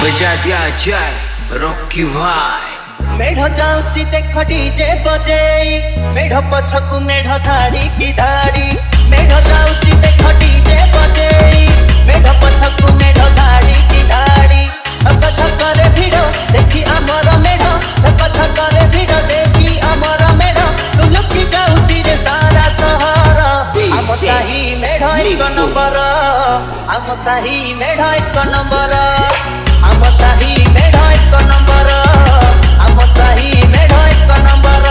बजा दिया जाए रॉकी भाई। मेढ़ जाऊची देख डीजे बजेई, मेढ़ पछकु मेढ़ धाड़ी की धाड़ी। मेढ़ जाऊची देख डीजे बजेई, मेढ़ पछकु मेढ़ धाड़ी की धाड़ी। धक धक रे भिड़ देखी आमर मेढ़, धक धक रे भिड़ देखी आमर मेढ़। तुलुकी जाऊची रे सारा सहर, आम साही मेढ़ एक नंबर, आम साही मेढ़ एक नंबर, आम साही मेढ़ एक नंबर, आम साही मेढ़ एक नंबर।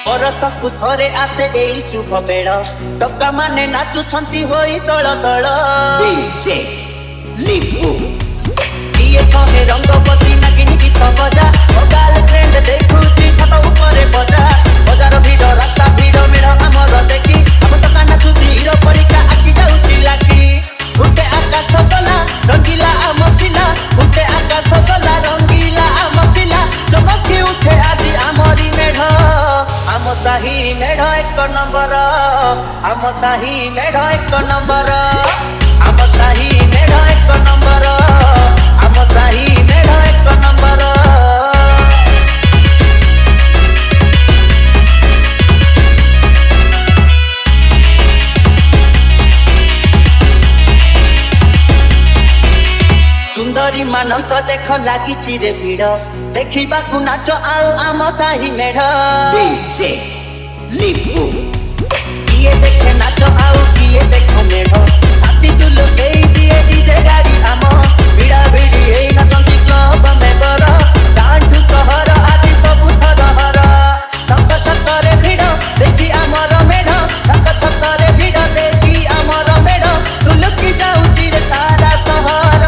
बरसकु थरे आसे एई शुभ बेड़, टक्का माने नाचुछंती होई तळ तळ। डीजे लिपू किए कहे रंगवती नागिनी गीत बजा, ओ गर्लफ्रेंड देखुची फटो उपरे बजा। बजार भिड़ रास्ता भिड़ मेढ़ आमर देखी, हम तो काना चुची हिरो परिका आखि जाउची लागी। उठे आकाश गला रंगीला आम पिला, उठे आकाश गला रंगीला आम पिला। चमकी उठे आदि आमरी मेढ़, आम साही मेढ़ एक नंबर, आम साही मेढ़ एक नंबर, आम साही मेढ़ एक नंबर, आम साही मेढ़ एक नंबर। सुंदरी मानस देख लागी चिरे भिड़, देखा नाच आउ आम साही मेढ़। डीजे लिपू किए देखे नाच आउ किए देख मेढ़, हाथी चुल गई दिए डीजे गाड़ी आम। भिड़ा भिड़ी हेई नाचंती क्लब मेंबर, गांठू सहर आदि सबु थरहर। थक थक रे भिड़ देखी आमर मेढ़, थक थक रे भिड़ देखी आमर मेढ़। तुलुकी जाउची रे सारा सहर,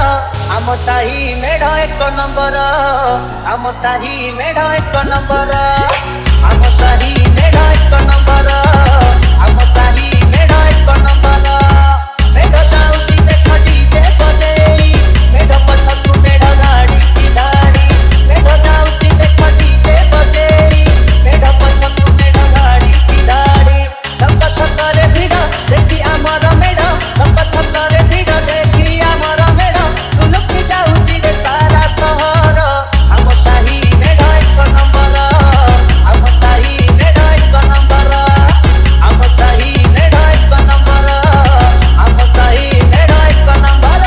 आम साही मेढ़ एक नंबर, आम साही मेढ़ एक नंबर, आम साही मेढ़ एक नंबर, आम साही मेढ़ एक नंबर। मेढ़ जाउची देख डीजे बजेई, मेढ़ पछकु मेढ़ धाड़ी की धाड़ी। मेढ़ जाउची देख डीजे बजेई, मेढ़ पछकु मेढ़ धाड़ी की धाड़ी। धक धक रे भिड़ देखी आमर मेढ़, धक धक रे भिड़ देखी आमर मेढ़। तुलुकी जाउची रे सारा सहर, आम साही मेढ़ एक नंबर, आम साही मेढ़ एक नंबर, आम साही मेढ़ एक नंबर, आम साही मेढ़ एक नंबर।